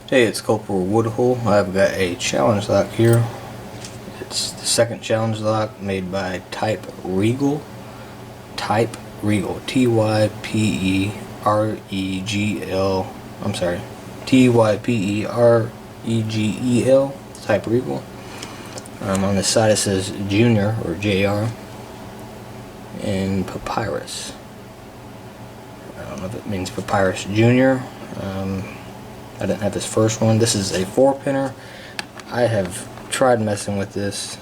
Hey, it's Corporal Woodhull. I've got a challenge lock here. It's the second challenge lock made by TypeRegal. TypeRegal. T-Y-P-E-R-E-G-L. I'm sorry. T-Y-P-E-R-E-G-E-L. TypeRegal. On the side it says Junior or JR. And Papyrus. I don't know if it means Papyrus Junior. I didn't have this first one. This is a 4-pinner. I have tried messing with this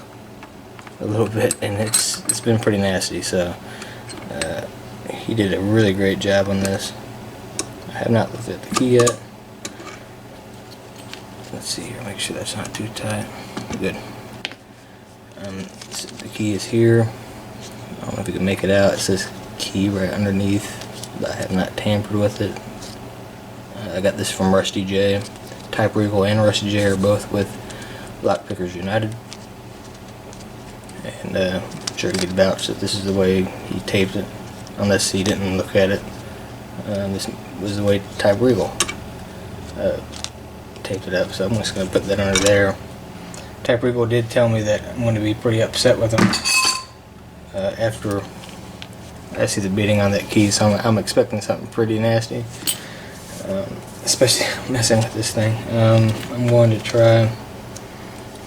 a little bit, and it's been pretty nasty. So he did a really great job on this. I have not looked at the key yet. Let's see here. Make sure that's not too tight. Good. The key is here. I don't know if you can make it out. It says key right underneath, but I have not tampered with it. I got this from Rusty J. TypeRegal and Rusty J are both with Lockpickers United. And I'm sure he could vouch that this is the way he taped it, unless he didn't look at it. This was the way TypeRegal taped it up, so I'm just going to put that under there. TypeRegal did tell me that I'm going to be pretty upset with him after I see the bidding on that key, so I'm expecting something pretty nasty. Especially messing with this thing. I'm going to try.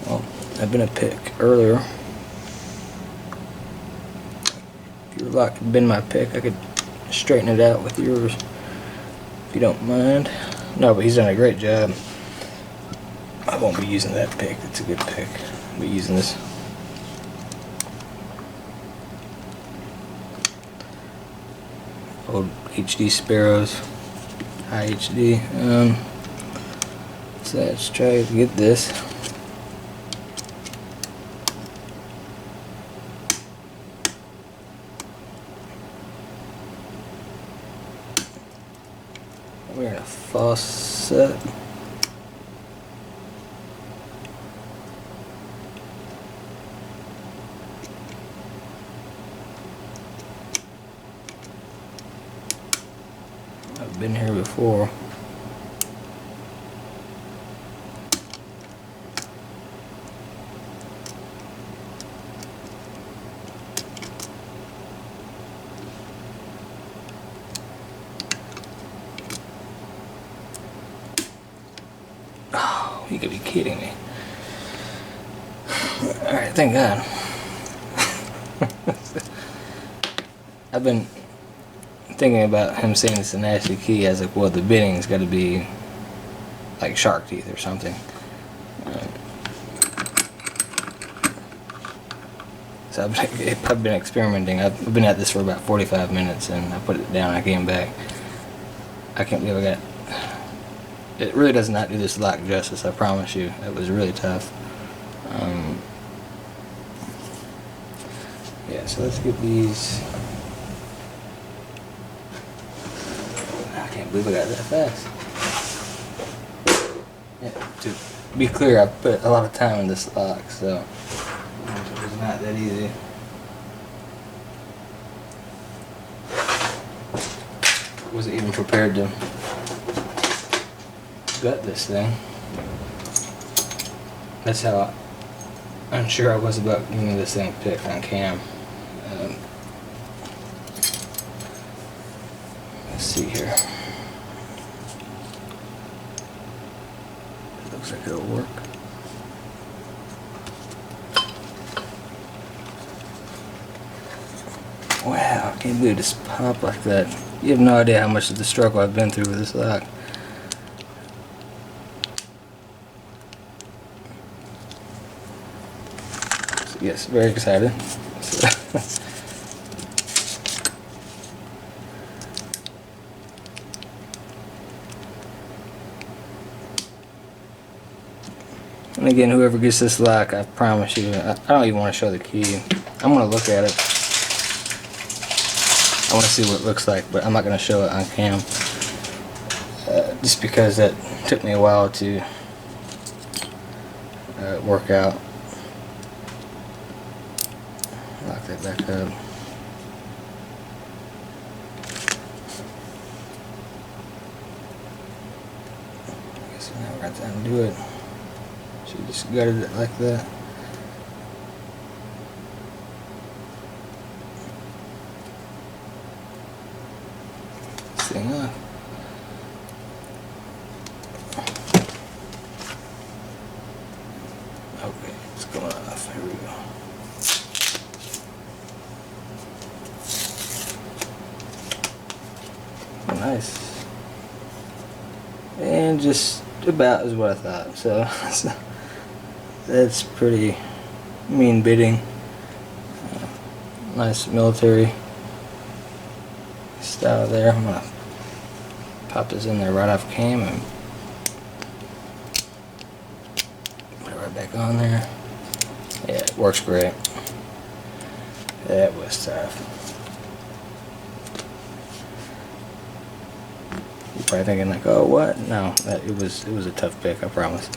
Well, I've been a pick earlier. If your lock had been my pick, I could straighten it out with yours, if you don't mind. No, but he's done a great job. I won't be using that pick. It's a good pick. I'll be using this. Old HD Sparrows. High HD. So let's try to get this. We're in a faucet. I've been here before. Oh, you could be kidding me. Alright, thank God. I've been thinking about him saying it's a nasty key. I was like, well, the bidding's got to be like shark teeth or something. So I've been experimenting. I've been at this for about 45 minutes, and I put it down. I came back. I can't believe I got. It really does not do this lock justice. I promise you. It was really tough. Yeah. So let's get these. I can't believe I got that fast. Yeah, to be clear, I put a lot of time in this lock, so it was not that easy. I wasn't even prepared to gut this thing. That's how unsure I was about getting this thing picked on cam. Let's see here. Looks like it'll work. Wow, I can't believe it just popped like that. You have no idea how much of the struggle I've been through with this lock. So yes, very excited. And again, whoever gets this lock, I promise you, I don't even want to show the key. I'm going to look at it. I want to see what it looks like, but I'm not going to show it on cam. Just because that took me a while to work out. Lock that back up. So now I got time to do it. She just gutted it like that. This thing off. Okay, it's going off. Here we go. Nice. And just about is what I thought. So that's pretty mean bidding. Nice military style there. I'm gonna pop this in there right off cam and put it right back on there. Yeah, it works great. That was tough. You're probably thinking like, oh, what? No, it was a tough pick, I promise.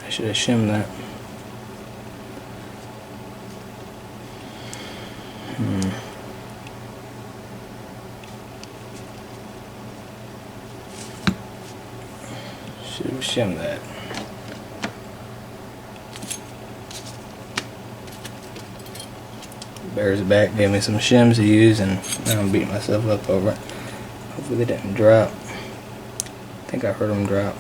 I should have shimmed that. Should have shimmed that. Bears back gave me some shims to use, and now I'm beating myself up over it. Hopefully they didn't drop. I think I heard them drop.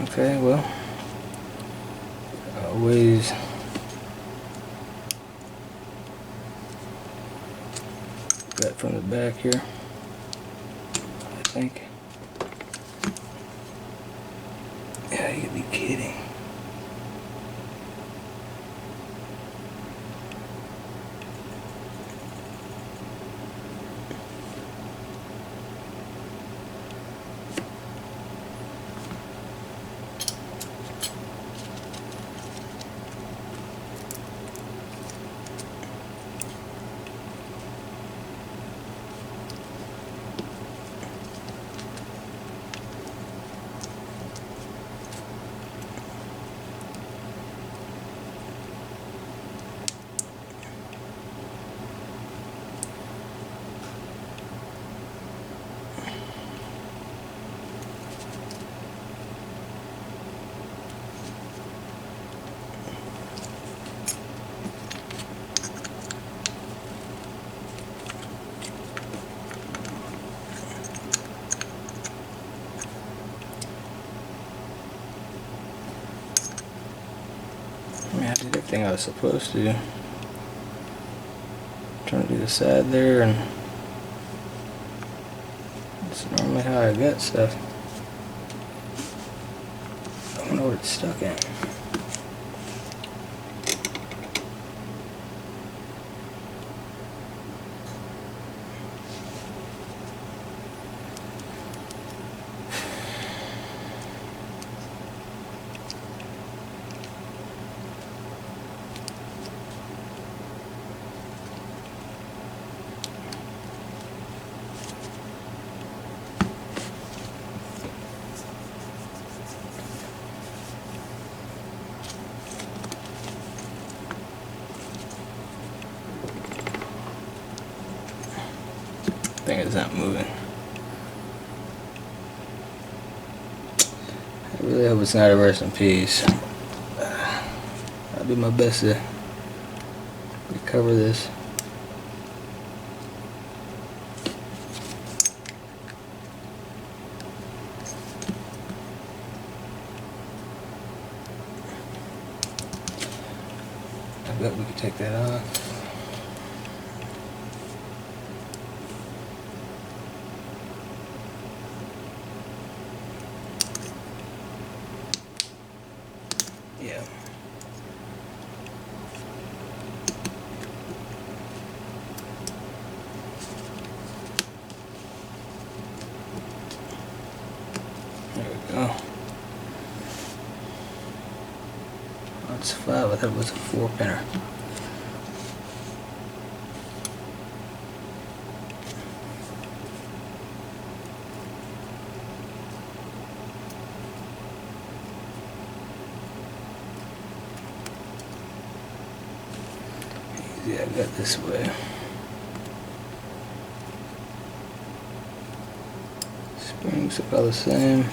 Okay, well, always gut from the back here, I think. Yeah, you could be kidding. I did everything I was supposed to. Trying to do the side there, and that's normally how I gut stuff. I wonder what it's stuck in. Thing is not moving. I really hope it's not a rest in peace. I'll do my best to recover this. I bet we could take that off. Yeah. There we go. That's fine. 5. I thought it was a 4-pinner. Yeah, I got this way. Springs about the same.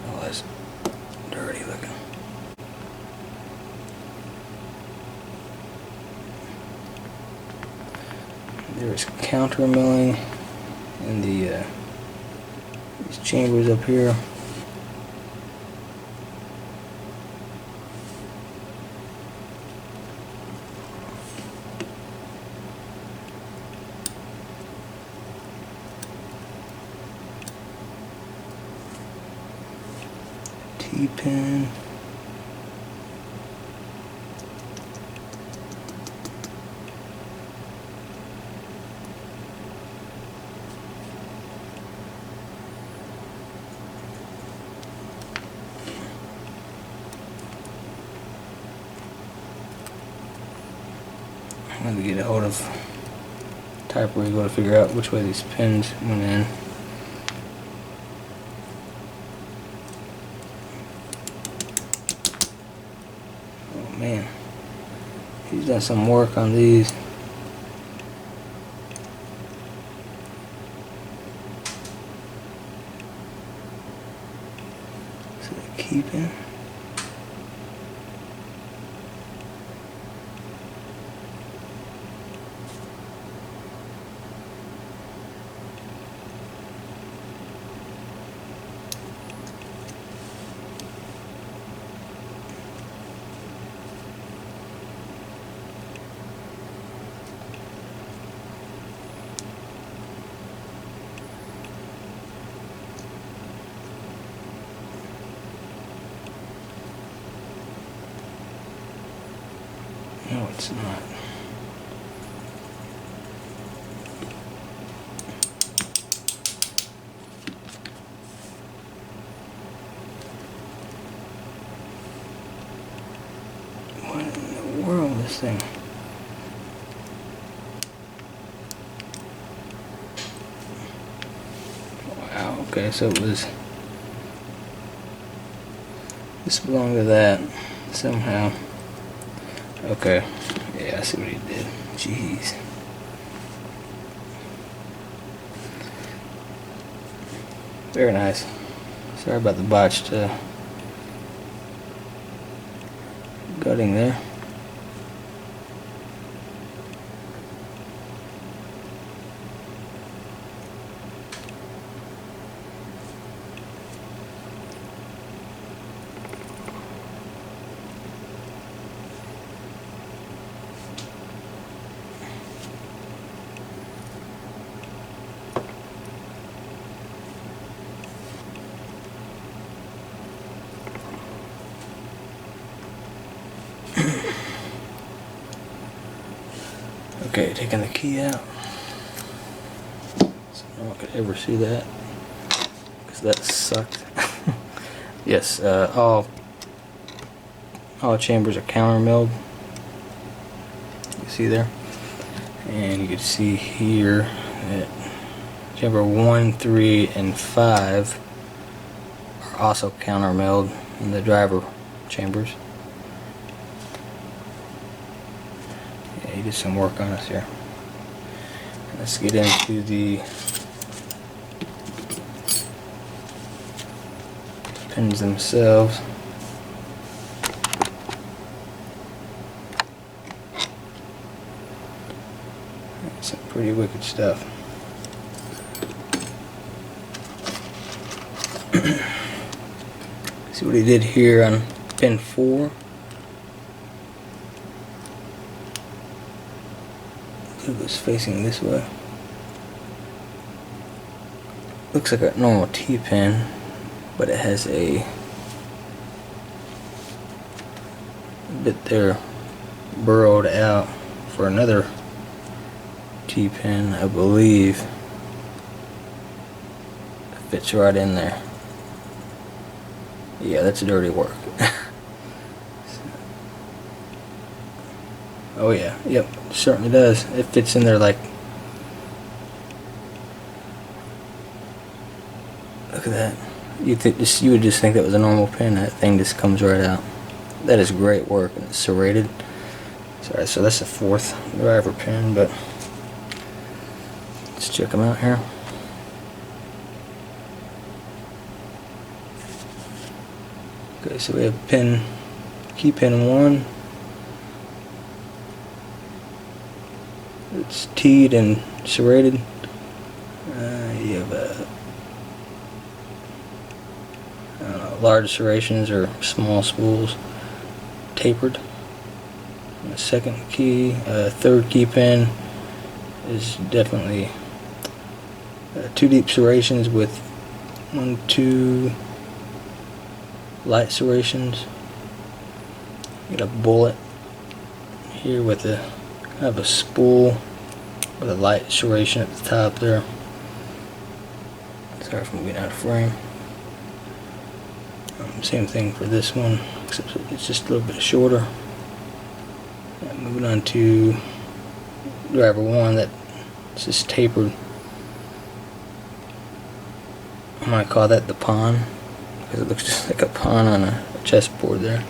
Oh, that's dirty looking. There's counter milling in the these chambers up here. T-pin. I'm going to get a hold of TypeRegal to figure out which way these pins went in. Oh man, he's done some work on these. So they keep in. No, it's not. What in the world is this thing? Wow, okay, so it was... This belonged to that somehow. Okay, yeah, I see what he did. Jeez. Very nice. Sorry about the botched gutting there. Okay, taking the key out. So no one could ever see that, because that sucked. Yes, all chambers are counter milled. You see there, and you can see here that chamber 1, 3, and 5 are also counter milled in the driver chambers. He did some work on us here. Let's get into the pins themselves. That's some pretty wicked stuff. See what he did here on pin 4. It was facing this way. Looks like a normal T-pin, but it has a bit there burrowed out for another T-pin, I believe, fits right in there. Yeah, that's dirty work. Oh yeah, yep, certainly does. It fits in there like, look at that. You would just think that was a normal pin. That thing just comes right out. That is great work, and it's serrated. Sorry, so that's the 4th driver pin, but let's check them out here. Okay, so we have key pin 1. It's teed and serrated. You have large serrations or small spools, tapered. And the 2nd key, 3rd key pin is definitely 2 deep serrations with 1, 2 light serrations. Get a bullet here with a kind of a spool with a light serration at the top there. Sorry if I'm getting out of frame. Same thing for this one, except it's just a little bit shorter. And moving on to driver 1, that's just tapered. I might call that the pawn, because it looks just like a pawn on a chessboard there.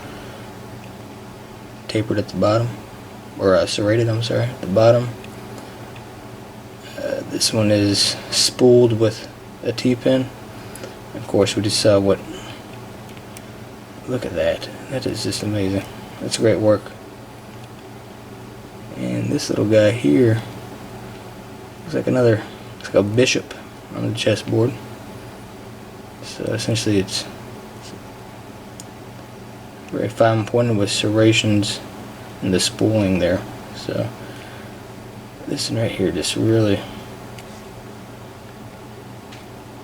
Tapered at the bottom, or serrated, I'm sorry, at the bottom. This one is spooled with a T-pin. Of course, we just saw what. Look at that. That is just amazing. That's great work. And this little guy here looks like it's like a bishop on the chessboard. So essentially it's very fine pointed with serrations and the spooling there. So this one right here just really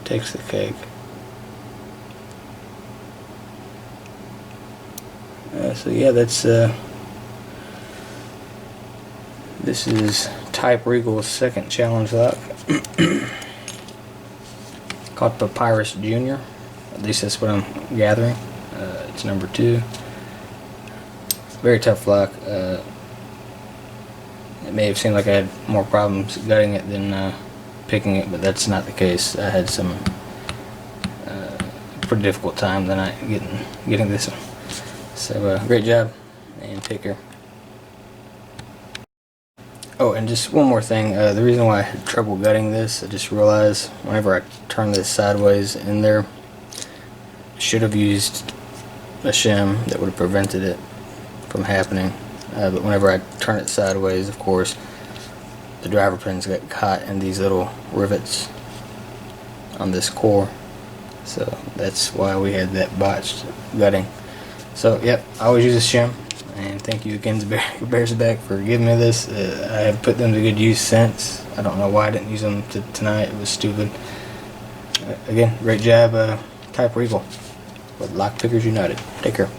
takes the cake. So yeah, that's this is TypeRegal's 2nd challenge lock, called Papyrus Junior. At least that's what I'm gathering. It's number 2. Very tough lock. It may have seemed like I had more problems gutting it than picking it, but that's not the case. I had some pretty difficult time tonight getting this one. So great job, and take care. Oh, and just one more thing. The reason why I had trouble gutting this, I just realized whenever I turn this sideways in there, I should have used a shim that would have prevented it from happening. But whenever I turn it sideways, of course, the driver pins get caught in these little rivets on this core. So that's why we had that botched gutting. So, yep, I always use a shim, and thank you again to Bears Back for giving me this. I have put them to good use since. I don't know why I didn't use them tonight. It was stupid. Again, great job, TypeRegal with Lockpickers United. Take care.